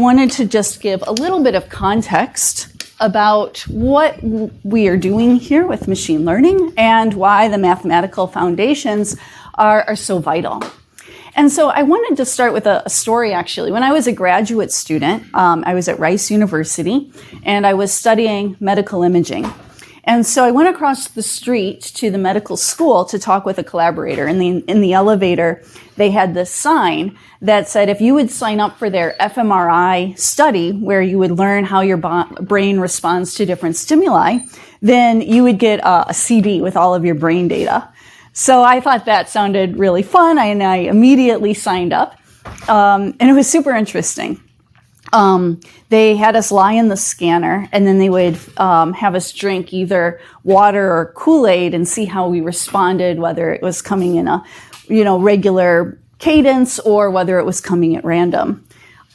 I wanted to just give a little bit of context about what we are doing here with machine learning and why the mathematical foundations are so vital. And so I wanted to start with a story, actually. When I was a graduate student, I was at Rice University, and I was studying medical imaging. And so I went across the street to the medical school to talk with a collaborator. In the elevator, they had this sign that said if you would sign up for their fMRI study, where you would learn how your brain responds to different stimuli, then you would get a CD with all of your brain data. So I thought that sounded really fun, and I immediately signed up. And it was super interesting. They had us lie in the scanner, and then they would have us drink either water or Kool-Aid and see how we responded, whether it was coming in a regular cadence or whether it was coming at random.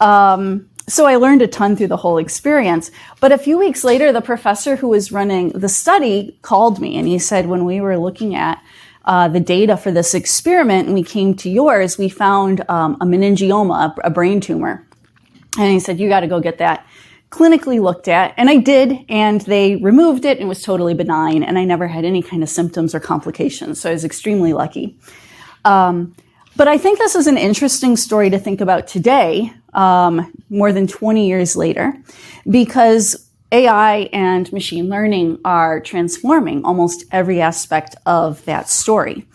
So I learned a ton through the whole experience. But a few weeks later, the professor who was running the study called me, and he said, when we were looking at the data for this experiment and we came to yours, we found a meningioma, a brain tumor. And he said, you got to go get that clinically looked at. And I did, and they removed it, and it was totally benign, and I never had any kind of symptoms or complications. So I was extremely lucky. But I think this is an interesting story to think about today, more than 20 years later, because AI and machine learning are transforming almost every aspect of that story.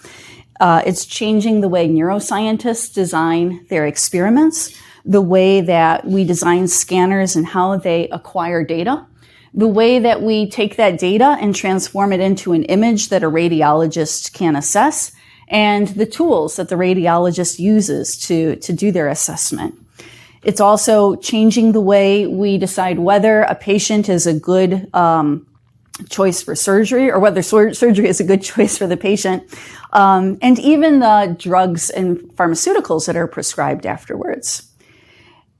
It's changing the way neuroscientists design their experiments, the way that we design scanners and how they acquire data, the way that we take that data and transform it into an image that a radiologist can assess, and the tools that the radiologist uses to do their assessment. It's also changing the way we decide whether a patient is a good choice for surgery or whether surgery is a good choice for the patient, and even the drugs and pharmaceuticals that are prescribed afterwards.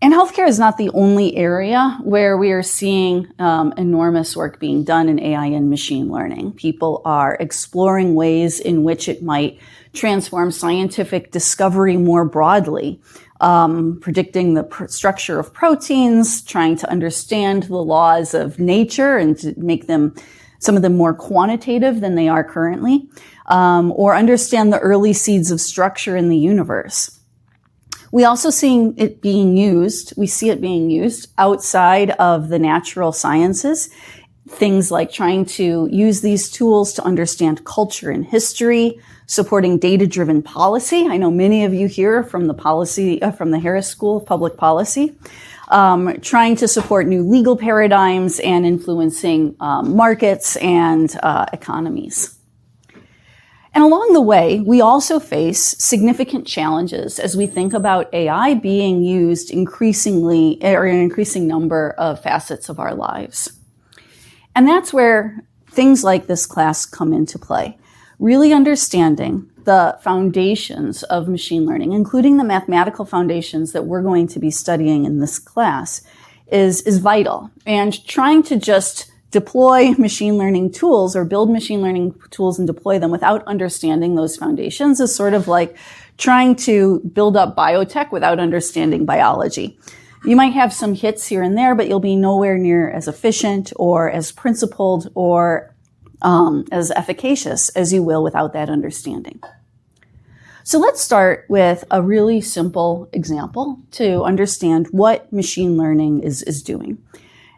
And healthcare is not the only area where we are seeing enormous work being done in AI and machine learning. People are exploring ways in which it might transform scientific discovery more broadly, predicting the structure of proteins, trying to understand the laws of nature and to make them, some of them more quantitative than they are currently, or understand the early seeds of structure in the universe. We also see it being used outside of the natural sciences. Things like trying to use these tools to understand culture and history, supporting data-driven policy. I know many of you here from the Harris School of Public Policy, trying to support new legal paradigms and influencing markets and economies. And along the way, we also face significant challenges as we think about AI being used increasingly, or in an increasing number of facets of our lives. And that's where things like this class come into play. Really understanding the foundations of machine learning, including the mathematical foundations that we're going to be studying in this class, is vital. And trying to just deploy machine learning tools or build machine learning tools and deploy them without understanding those foundations is sort of like trying to build up biotech without understanding biology. You might have some hits here and there, but you'll be nowhere near as efficient or as principled or as efficacious as you will without that understanding. So let's start with a really simple example to understand what machine learning is doing.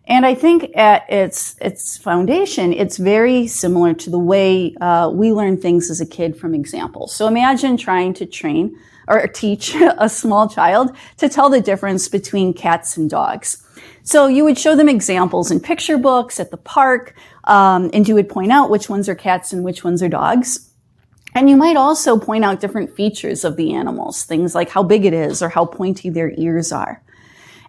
And I think at its foundation, it's very similar to the way we learn things as a kid from examples. So imagine trying to train or teach a small child to tell the difference between cats and dogs. So you would show them examples in picture books at the park, and you would point out which ones are cats and which ones are dogs. And you might also point out different features of the animals, things like how big it is or how pointy their ears are.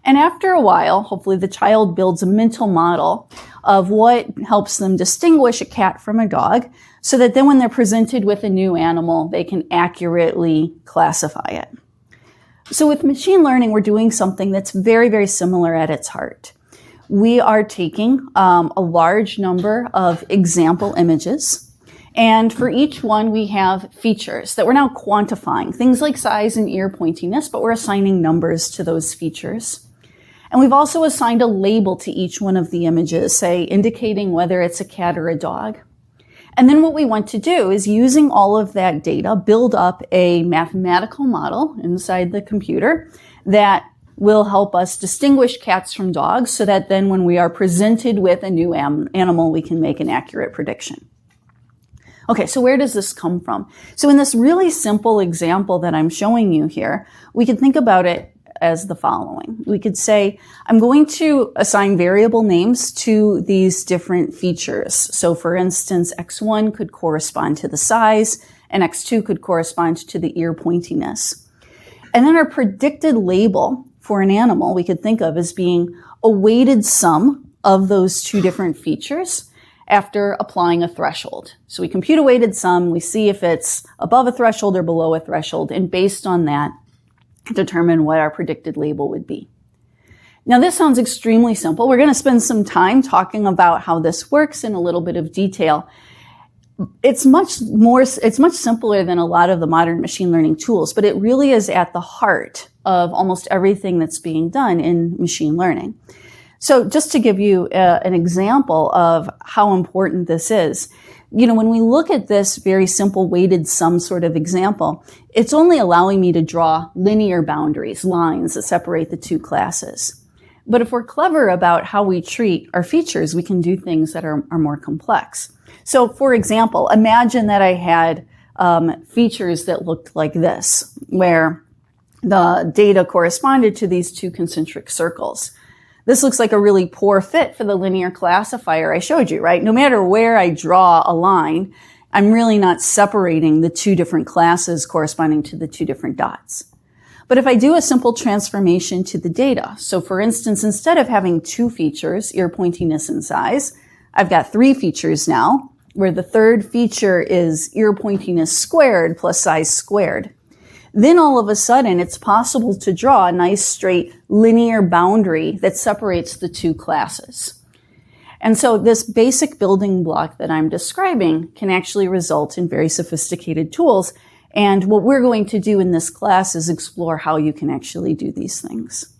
And after a while, hopefully the child builds a mental model of what helps them distinguish a cat from a dog, so that then when they're presented with a new animal, they can accurately classify it. So with machine learning, we're doing something that's very, very similar at its heart. We are taking a large number of example images, and for each one, we have features that we're now quantifying, things like size and ear pointiness, but we're assigning numbers to those features. And we've also assigned a label to each one of the images, say, indicating whether it's a cat or a dog. And then what we want to do is, using all of that data, build up a mathematical model inside the computer that will help us distinguish cats from dogs, so that then when we are presented with a new animal, we can make an accurate prediction. Okay, so where does this come from? So in this really simple example that I'm showing you here, we can think about it as the following. We could say, I'm going to assign variable names to these different features. So for instance, X1 could correspond to the size, and X2 could correspond to the ear pointiness. And then our predicted label for an animal we could think of as being a weighted sum of those two different features after applying a threshold. So we compute a weighted sum, we see if it's above a threshold or below a threshold, and based on that, determine what our predicted label would be. Now, this sounds extremely simple. We're going to spend some time talking about how this works in a little bit of detail. It's much simpler than a lot of the modern machine learning tools, but it really is at the heart of almost everything that's being done in machine learning. So just to give you an example of how important this is, when we look at this very simple weighted sum sort of example, it's only allowing me to draw linear boundaries, lines that separate the two classes. But if we're clever about how we treat our features, we can do things that are more complex. So for example, imagine that I had features that looked like this, where the data corresponded to these two concentric circles. This looks like a really poor fit for the linear classifier I showed you, right? No matter where I draw a line, I'm really not separating the two different classes corresponding to the two different dots. But if I do a simple transformation to the data, so for instance, instead of having two features, ear pointiness and size, I've got three features now, where the third feature is ear pointiness squared plus size squared. Then all of a sudden, it's possible to draw a nice straight linear boundary that separates the two classes. And so this basic building block that I'm describing can actually result in very sophisticated tools. And what we're going to do in this class is explore how you can actually do these things.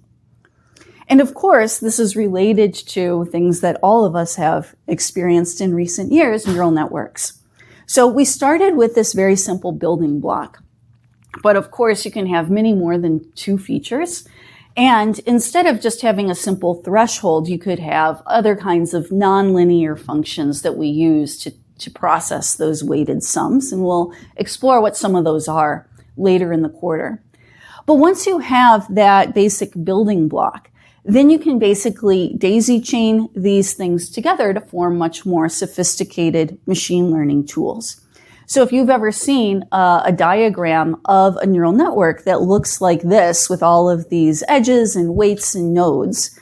And of course, this is related to things that all of us have experienced in recent years, neural networks. So we started with this very simple building block. But of course, you can have many more than two features. And instead of just having a simple threshold, you could have other kinds of nonlinear functions that we use to process those weighted sums. And we'll explore what some of those are later in the quarter. But once you have that basic building block, then you can basically daisy chain these things together to form much more sophisticated machine learning tools. So if you've ever seen a diagram of a neural network that looks like this with all of these edges and weights and nodes,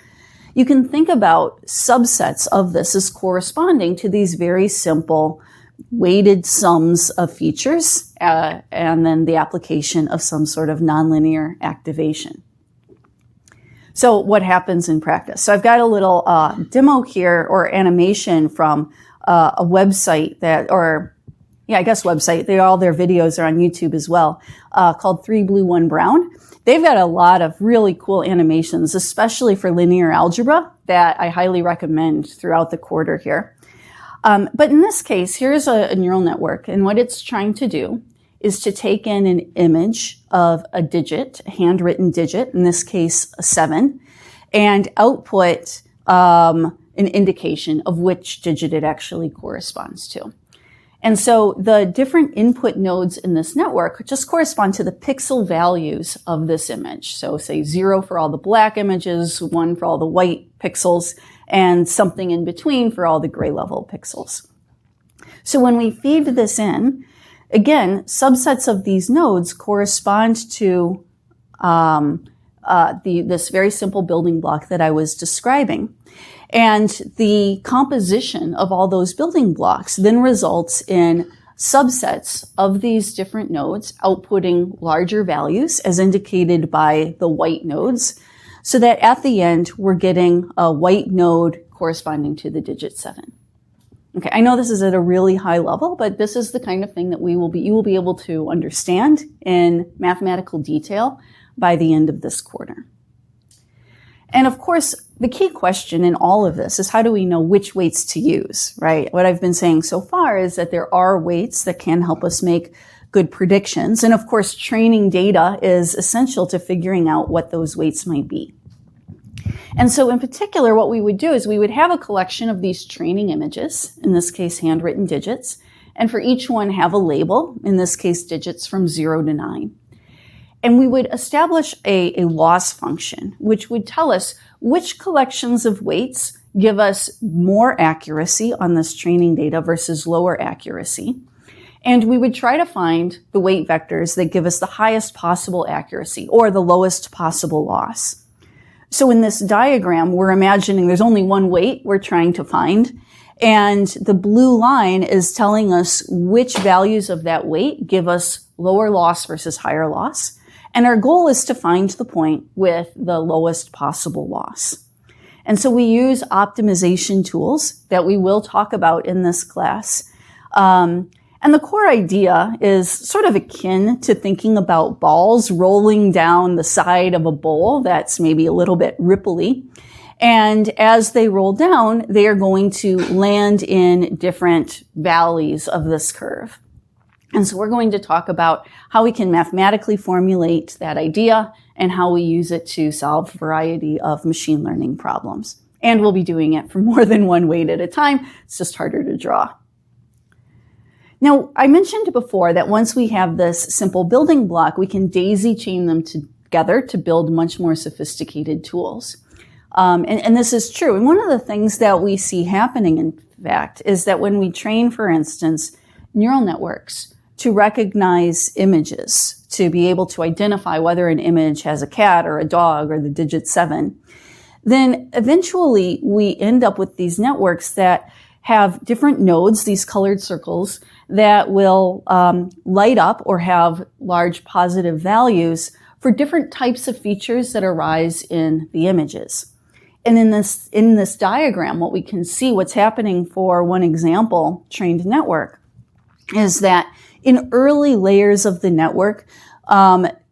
you can think about subsets of this as corresponding to these very simple weighted sums of features and then the application of some sort of nonlinear activation. So what happens in practice? So I've got a little demo here, or animation from a website website. All their videos are on YouTube as well, called 3 Blue 1 Brown. They've got a lot of really cool animations, especially for linear algebra, that I highly recommend throughout the quarter here. But in this case, here's a neural network, and what it's trying to do is to take in an image of a digit, a handwritten digit, in this case, a 7, and output an indication of which digit it actually corresponds to. And so the different input nodes in this network just correspond to the pixel values of this image. So say 0 for all the black images, 1 for all the white pixels, and something in between for all the gray level pixels. So when we feed this in, again, subsets of these nodes correspond to this very simple building block that I was describing. And the composition of all those building blocks then results in subsets of these different nodes outputting larger values as indicated by the white nodes, so that at the end we're getting a white node corresponding to the digit 7. Okay, I know this is at a really high level, but this is the kind of thing that you will be able to understand in mathematical detail by the end of this quarter. And of course, the key question in all of this is how do we know which weights to use, right? What I've been saying so far is that there are weights that can help us make good predictions. And of course, training data is essential to figuring out what those weights might be. And so in particular, what we would do is we would have a collection of these training images, in this case, handwritten digits, and for each one have a label, in this case, digits from 0 to 9. And we would establish a loss function, which would tell us which collections of weights give us more accuracy on this training data versus lower accuracy. And we would try to find the weight vectors that give us the highest possible accuracy or the lowest possible loss. So in this diagram, we're imagining there's only one weight we're trying to find. And the blue line is telling us which values of that weight give us lower loss versus higher loss. And our goal is to find the point with the lowest possible loss. And so we use optimization tools that we will talk about in this class. And the core idea is sort of akin to thinking about balls rolling down the side of a bowl that's maybe a little bit ripply. And as they roll down, they are going to land in different valleys of this curve. And so we're going to talk about how we can mathematically formulate that idea and how we use it to solve a variety of machine learning problems. And we'll be doing it for more than one weight at a time. It's just harder to draw. Now, I mentioned before that once we have this simple building block, we can daisy chain them together to build much more sophisticated tools. And this is true. And one of the things that we see happening, in fact, is that when we train, for instance, neural networks to recognize images, to be able to identify whether an image has a cat or a dog or the digit 7, then eventually we end up with these networks that have different nodes, these colored circles, that will light up or have large positive values for different types of features that arise in the images. And in this diagram, what we can see, what's happening for one example, trained network, is that in early layers of the network,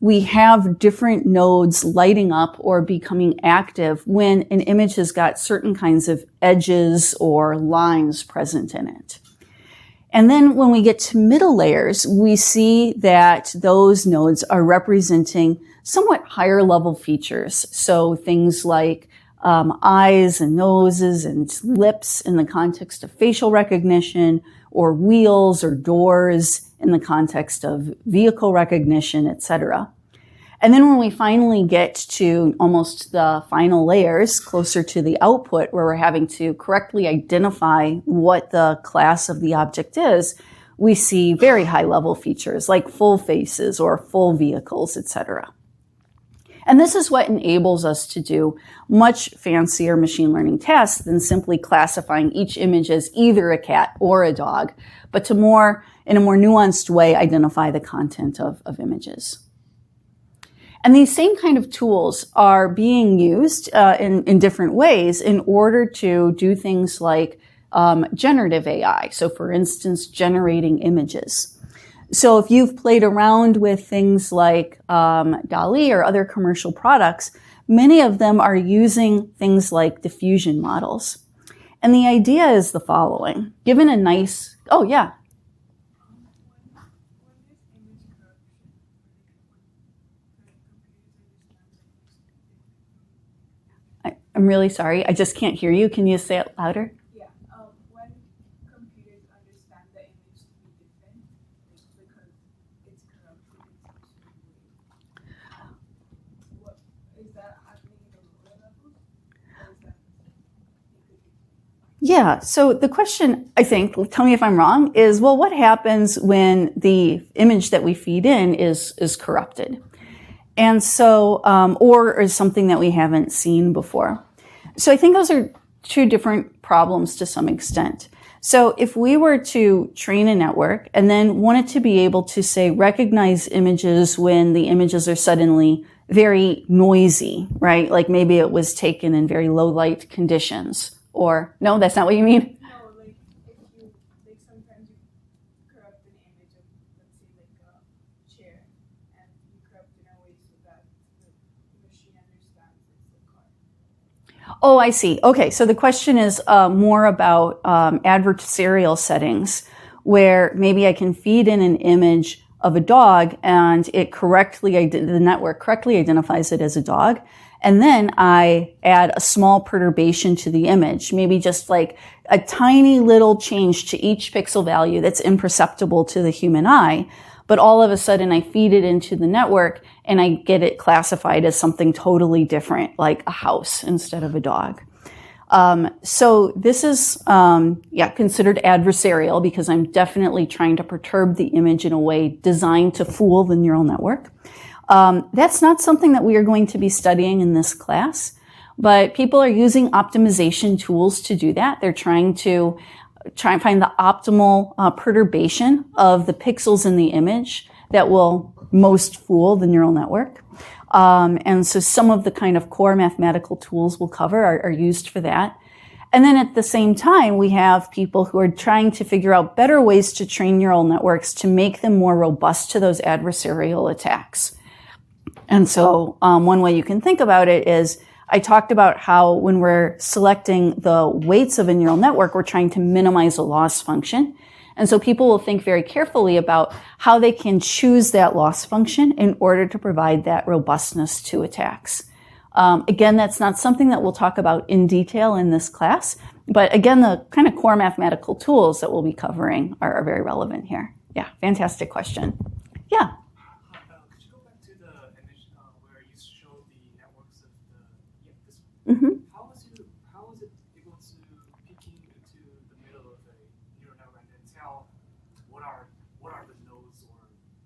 we have different nodes lighting up or becoming active when an image has got certain kinds of edges or lines present in it. And then when we get to middle layers, we see that those nodes are representing somewhat higher level features. So things like eyes and noses and lips in the context of facial recognition, or wheels or doors in the context of vehicle recognition, etc. And then when we finally get to almost the final layers, closer to the output, where we're having to correctly identify what the class of the object is, we see very high level features like full faces or full vehicles, etc. And this is what enables us to do much fancier machine learning tasks than simply classifying each image as either a cat or a dog, but to in a more nuanced way, identify the content of images. And these same kind of tools are being used in different ways in order to do things like generative AI. So for instance, generating images. So if you've played around with things like DALL-E or other commercial products, many of them are using things like diffusion models. And the idea is the following. Given a nice, oh yeah. I'm really sorry. I just can't hear you. Can you say it louder? Yeah. When computers understand the image to be different, it's because it's corrupted in some sort of way. What is that happening at the lower levels? Or is that Yeah. So the question, I think, tell me if I'm wrong, is, well, what happens when the image that we feed in is corrupted? And so, or is something that we haven't seen before. So I think those are two different problems to some extent. So if we were to train a network and then wanted to be able to, say, recognize images when the images are suddenly very noisy, right? Like maybe it was taken in very low light conditions. Or, no, that's not what you mean? No, like if you, like sometimes you corrupt an image of, let's say, like a chair, and you corrupt it in a way so that the machine understands it's a car. Oh, I see. Okay, so the question is more about adversarial settings, where maybe I can feed in an image of a dog and the network correctly identifies it as a dog. And then I add a small perturbation to the image, maybe just like a tiny little change to each pixel value that's imperceptible to the human eye. But all of a sudden I feed it into the network and I get it classified as something totally different, like a house instead of a dog. So this is, considered adversarial because I'm definitely trying to perturb the image in a way designed to fool the neural network. That's not something that we are going to be studying in this class, but people are using optimization tools to do that. They're trying to find the optimal perturbation of the pixels in the image that will most fool the neural network. And so some of the kind of core mathematical tools we'll cover are used for that. And then at the same time, we have people who are trying to figure out better ways to train neural networks to make them more robust to those adversarial attacks. And so one way you can think about it is, I talked about how when we're selecting the weights of a neural network, we're trying to minimize a loss function. And so people will think very carefully about how they can choose that loss function in order to provide that robustness to attacks. Again, that's not something that we'll talk about in detail in this class, but again, the kind of core mathematical tools that we'll be covering are very relevant here. Yeah, fantastic question. Yeah. Could you go back to the image where you showed the networks of this one? Mm-hmm. How was it able to peek into the middle of a neural network and tell what are the nodes or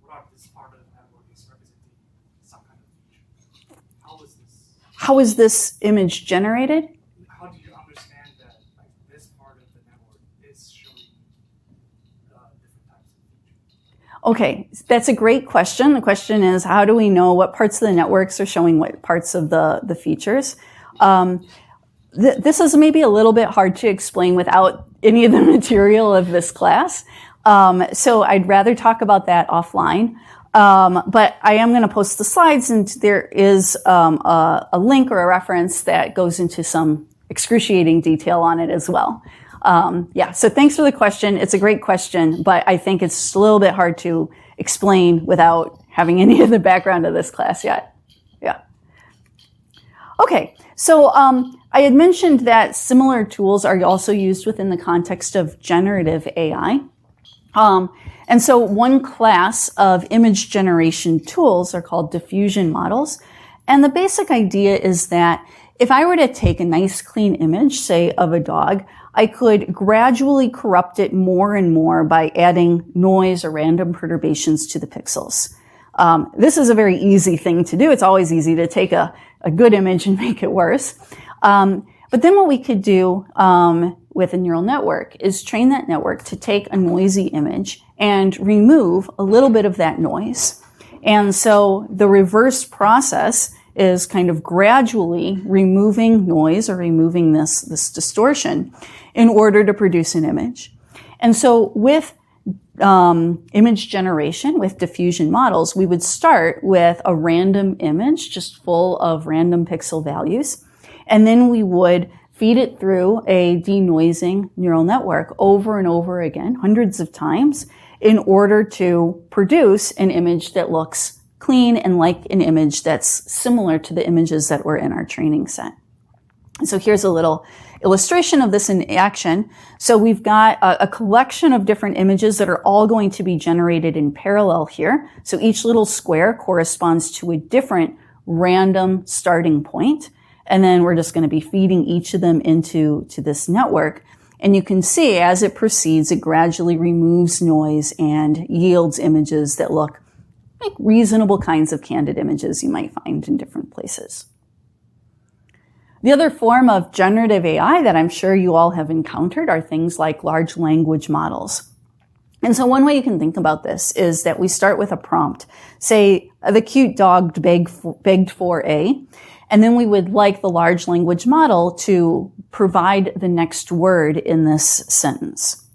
what are this part of the network is representing some kind of feature? How is this image generated? How do you understand that this part of the network is showing different types of features? Okay, that's a great question. The question is, how do we know what parts of the networks are showing what parts of the features? This is maybe a little bit hard to explain without any of the material of this class. So I'd rather talk about that offline. But I am going to post the slides, and there is a link or a reference that goes into some excruciating detail on it as well. So thanks for the question. It's a great question, but I think it's a little bit hard to explain without having any of the background of this class yet. Yeah. Okay, so I had mentioned that similar tools are also used within the context of generative AI. And so one class of image generation tools are called diffusion models. And the basic idea is that if I were to take a nice clean image, say of a dog, I could gradually corrupt it more and more by adding noise or random perturbations to the pixels. This is a very easy thing to do. It's always easy to take a good image and make it worse. But then what we could do with a neural network is train that network to take a noisy image and remove a little bit of that noise. And so the reverse process is kind of gradually removing noise or removing this distortion in order to produce an image. And so with image generation, with diffusion models, we would start with a random image just full of random pixel values. And then we would feed it through a denoising neural network over and over again, hundreds of times, in order to produce an image that looks clean and like an image that's similar to the images that were in our training set. So here's a little illustration of this in action. So we've got a collection of different images that are all going to be generated in parallel here. So each little square corresponds to a different random starting point. And then we're just going to be feeding each of them into this network. And you can see as it proceeds, it gradually removes noise and yields images that look like reasonable kinds of candid images you might find in different places. The other form of generative AI that I'm sure you all have encountered are things like large language models. And so one way you can think about this is that we start with a prompt. Say, the cute dog begged for A. And then we would like the large language model to provide the next word in this sentence.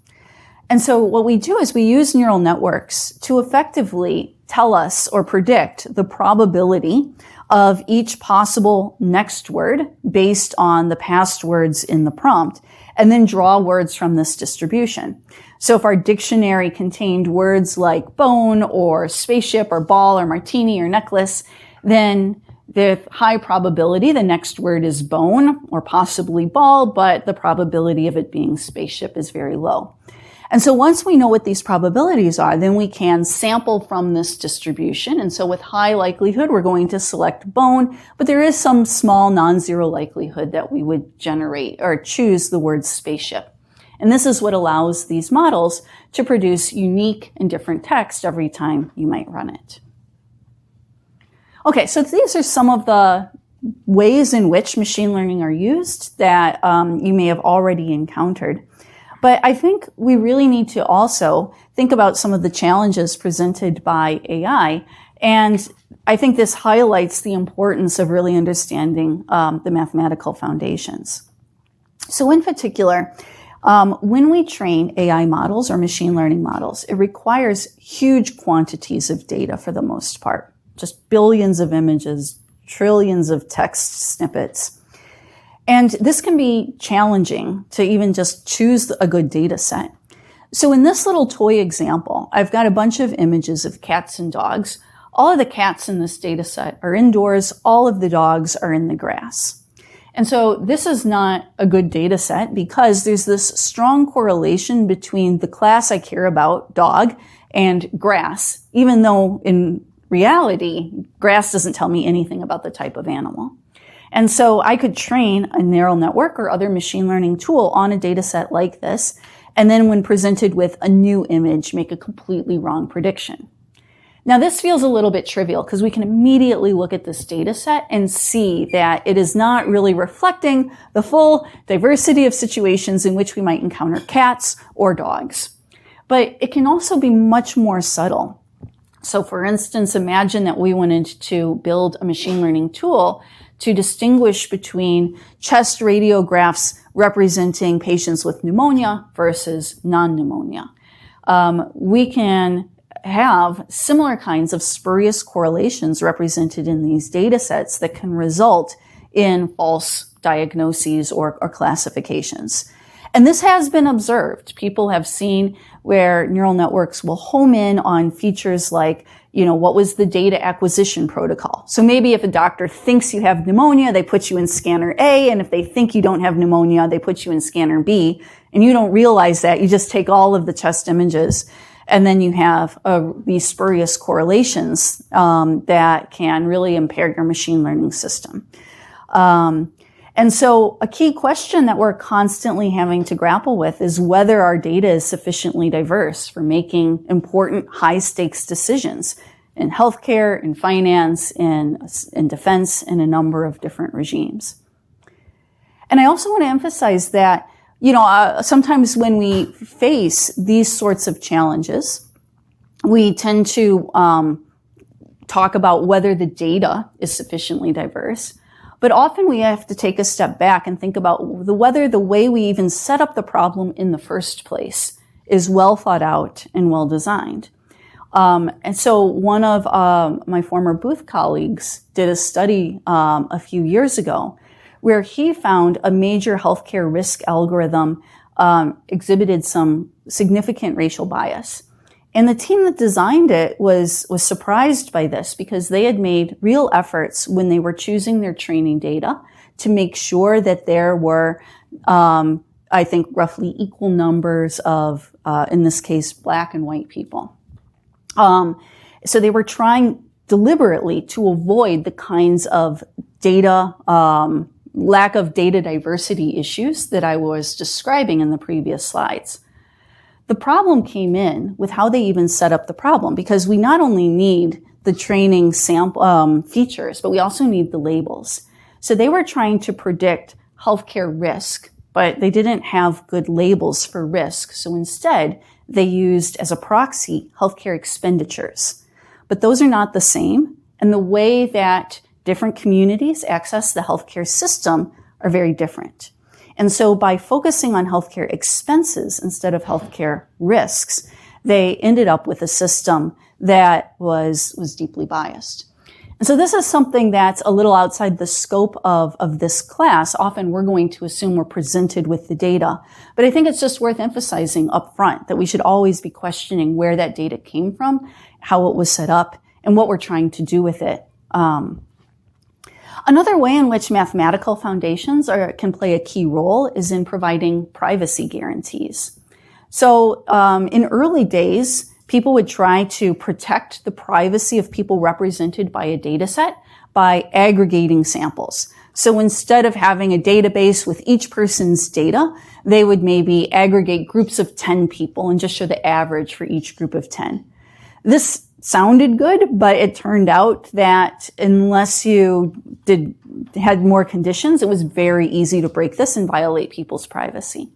And so what we do is we use neural networks to effectively tell us or predict the probability of each possible next word based on the past words in the prompt, and then draw words from this distribution. So if our dictionary contained words like bone or spaceship or ball or martini or necklace, then with high probability the next word is bone or possibly ball, but the probability of it being spaceship is very low. And so once we know what these probabilities are, then we can sample from this distribution. And so with high likelihood, we're going to select bone, but there is some small non-zero likelihood that we would generate or choose the word spaceship. And this is what allows these models to produce unique and different text every time you might run it. Okay, so these are some of the ways in which machine learning are used that you may have already encountered. But I think we really need to also think about some of the challenges presented by AI. And I think this highlights the importance of really understanding the mathematical foundations. So in particular, when we train AI models or machine learning models, it requires huge quantities of data for the most part, just billions of images, trillions of text snippets. And this can be challenging to even just choose a good data set. So in this little toy example, I've got a bunch of images of cats and dogs. All of the cats in this data set are indoors. All of the dogs are in the grass. And so this is not a good data set because there's this strong correlation between the class I care about, dog, and grass, even though in reality, grass doesn't tell me anything about the type of animal. And so I could train a neural network or other machine learning tool on a data set like this, and then when presented with a new image, make a completely wrong prediction. Now this feels a little bit trivial because we can immediately look at this data set and see that it is not really reflecting the full diversity of situations in which we might encounter cats or dogs. But it can also be much more subtle. So for instance, imagine that we wanted to build a machine learning tool to distinguish between chest radiographs representing patients with pneumonia versus non-pneumonia. We can have similar kinds of spurious correlations represented in these data sets that can result in false diagnoses or classifications. And this has been observed. People have seen where neural networks will home in on features like, what was the data acquisition protocol? So maybe if a doctor thinks you have pneumonia, they put you in scanner A, and if they think you don't have pneumonia, they put you in scanner B, and you don't realize that. You just take all of the chest images, and then you have these spurious correlations that can really impair your machine learning system. And so a key question that we're constantly having to grapple with is whether our data is sufficiently diverse for making important high-stakes decisions in healthcare, in finance, in defense, in a number of different regimes. And I also want to emphasize that, sometimes when we face these sorts of challenges, we tend to talk about whether the data is sufficiently diverse. But often we have to take a step back and think about whether the way we even set up the problem in the first place is well thought out and well designed. And so one of my former Booth colleagues did a study a few years ago where he found a major healthcare risk algorithm exhibited some significant racial bias. And the team that designed it was surprised by this because they had made real efforts when they were choosing their training data to make sure that there were, I think, roughly equal numbers of, in this case, Black and white people. So they were trying deliberately to avoid the kinds of data, lack of data diversity issues that I was describing in the previous slides. The problem came in with how they even set up the problem, because we not only need the training sample features, but we also need the labels. So they were trying to predict healthcare risk, but they didn't have good labels for risk. So instead, they used as a proxy healthcare expenditures. But those are not the same, and the way that different communities access the healthcare system are very different. And so by focusing on healthcare expenses instead of healthcare risks, they ended up with a system that was deeply biased. And so this is something that's a little outside the scope of this class. Often we're going to assume we're presented with the data. But I think it's just worth emphasizing up front that we should always be questioning where that data came from, how it was set up, and what we're trying to do with it. Another way in which mathematical foundations can play a key role is in providing privacy guarantees. So in early days, people would try to protect the privacy of people represented by a data set by aggregating samples. So instead of having a database with each person's data, they would maybe aggregate groups of 10 people and just show the average for each group of 10. This sounded good, but it turned out that unless you had more conditions, it was very easy to break this and violate people's privacy.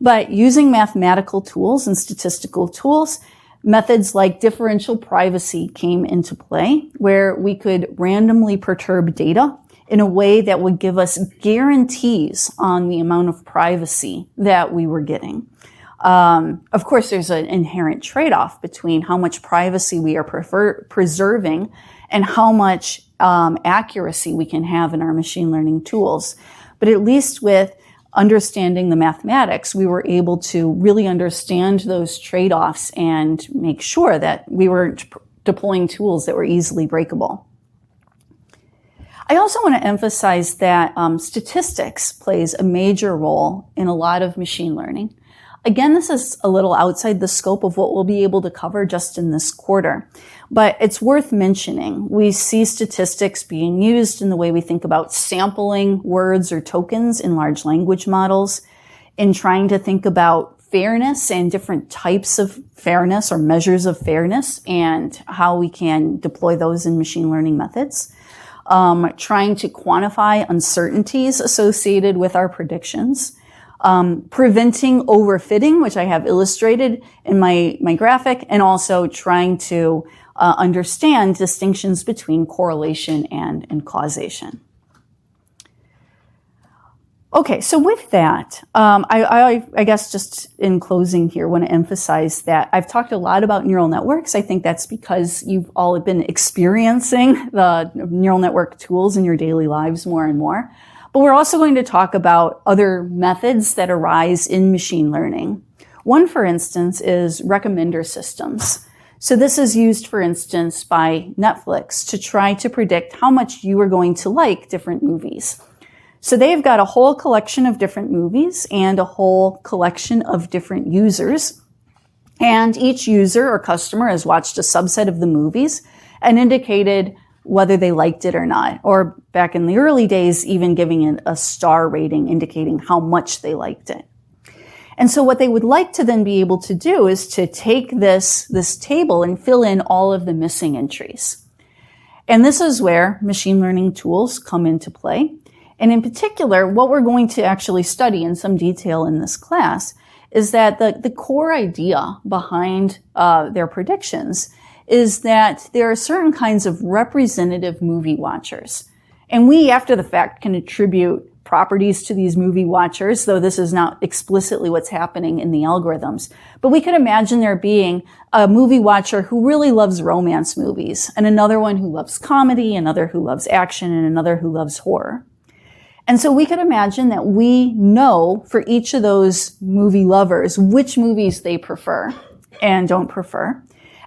But using mathematical tools and statistical tools, methods like differential privacy came into play, where we could randomly perturb data in a way that would give us guarantees on the amount of privacy that we were getting. Of course, there's an inherent trade-off between how much privacy we are preserving and how much accuracy we can have in our machine learning tools. But at least with understanding the mathematics, we were able to really understand those trade-offs and make sure that we weren't deploying tools that were easily breakable. I also want to emphasize that statistics plays a major role in a lot of machine learning. Again, this is a little outside the scope of what we'll be able to cover just in this quarter, but it's worth mentioning. We see statistics being used in the way we think about sampling words or tokens in large language models, in trying to think about fairness and different types of fairness or measures of fairness and how we can deploy those in machine learning methods, trying to quantify uncertainties associated with our predictions, preventing overfitting, which I have illustrated in my graphic, and also trying to understand distinctions between correlation and causation. Okay, so with that, I guess just in closing here, want to emphasize that I've talked a lot about neural networks. I think that's because you've all been experiencing the neural network tools in your daily lives more and more. But we're also going to talk about other methods that arise in machine learning. One, for instance, is recommender systems. So this is used, for instance, by Netflix to try to predict how much you are going to like different movies. So they've got a whole collection of different movies and a whole collection of different users. And each user or customer has watched a subset of the movies and indicated whether they liked it or not, or back in the early days, even giving it a star rating indicating how much they liked it. And so what they would like to then be able to do is to take this table and fill in all of the missing entries. And this is where machine learning tools come into play. And in particular, what we're going to actually study in some detail in this class is that the core idea behind their predictions is that there are certain kinds of representative movie watchers. And we, after the fact, can attribute properties to these movie watchers, though this is not explicitly what's happening in the algorithms. But we could imagine there being a movie watcher who really loves romance movies, and another one who loves comedy, another who loves action, and another who loves horror. And so we could imagine that we know for each of those movie lovers which movies they prefer and don't prefer.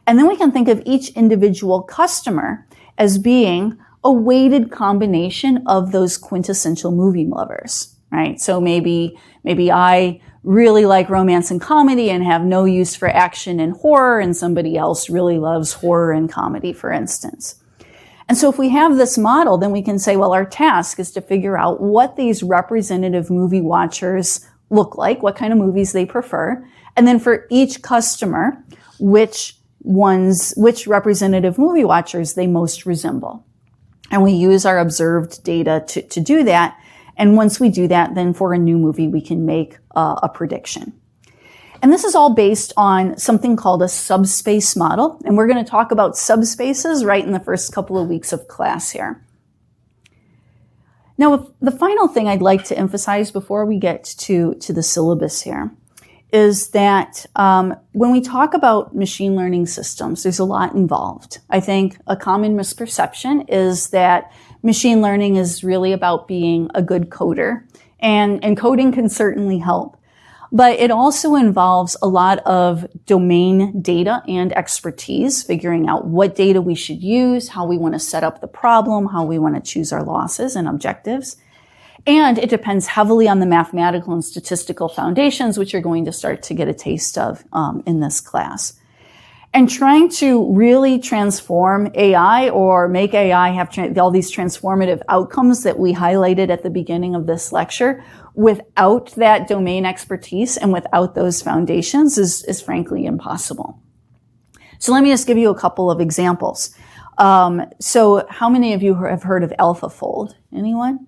And then we can think of each individual customer as being a weighted combination of those quintessential movie lovers, right? So maybe I really like romance and comedy and have no use for action and horror, and somebody else really loves horror and comedy, for instance. And so if we have this model, then we can say, well, our task is to figure out what these representative movie watchers look like, what kind of movies they prefer, and then for each customer, which representative movie watchers they most resemble. And we use our observed data to do that. And once we do that, then for a new movie, we can make a prediction. And this is all based on something called a subspace model. And we're going to talk about subspaces right in the first couple of weeks of class here. Now, the final thing I'd like to emphasize before we get to the syllabus here is that when we talk about machine learning systems, there's a lot involved. I think a common misperception is that machine learning is really about being a good coder, and coding can certainly help. But it also involves a lot of domain data and expertise, figuring out what data we should use, how we want to set up the problem, how we want to choose our losses and objectives. And it depends heavily on the mathematical and statistical foundations, which you're going to start to get a taste of in this class. And trying to really transform AI or make AI have all these transformative outcomes that we highlighted at the beginning of this lecture without that domain expertise and without those foundations is frankly impossible. So let me just give you a couple of examples. So how many of you have heard of AlphaFold? Anyone?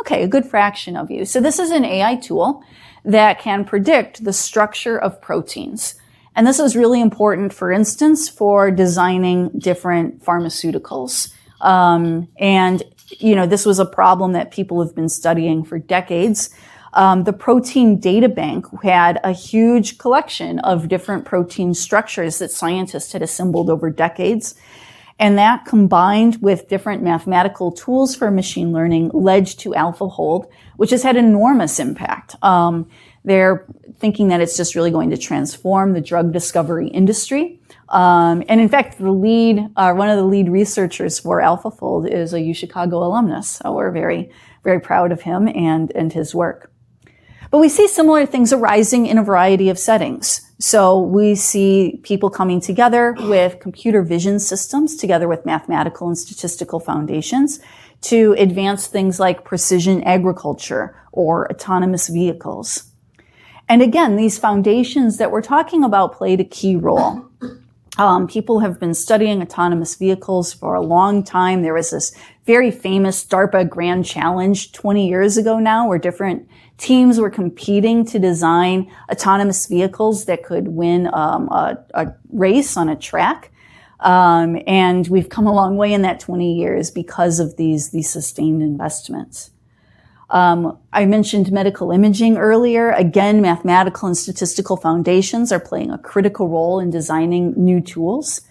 Okay, a good fraction of you. So this is an AI tool that can predict the structure of proteins. And this is really important, for instance, for designing different pharmaceuticals. And, you know, this was a problem that people have been studying for decades. The Protein Data Bank had a huge collection of different protein structures that scientists had assembled over decades. And that combined with different mathematical tools for machine learning led to AlphaFold, which has had enormous impact. They're thinking that it's just really going to transform the drug discovery industry. And in fact, one of the lead researchers for AlphaFold is a UChicago alumnus. So we're very, very proud of him and his work. But we see similar things arising in a variety of settings. So we see people coming together with computer vision systems together with mathematical and statistical foundations to advance things like precision agriculture or autonomous vehicles. And again, these foundations that we're talking about played a key role. People have been studying autonomous vehicles for a long time. There was this very famous DARPA Grand Challenge 20 years ago now, where different teams were competing to design autonomous vehicles that could win a race on a track. And we've come a long way in that 20 years because of these sustained investments. I mentioned medical imaging earlier. Again, mathematical and statistical foundations are playing a critical role in designing new tools.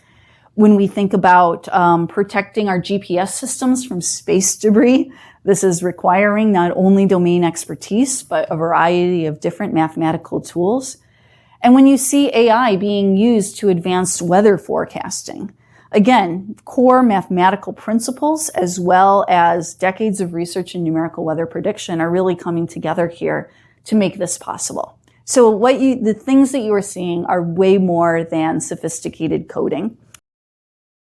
When we think about protecting our GPS systems from space debris, this is requiring not only domain expertise, but a variety of different mathematical tools. And when you see AI being used to advance weather forecasting, again, core mathematical principles as well as decades of research in numerical weather prediction are really coming together here to make this possible. So the things that you are seeing are way more than sophisticated coding.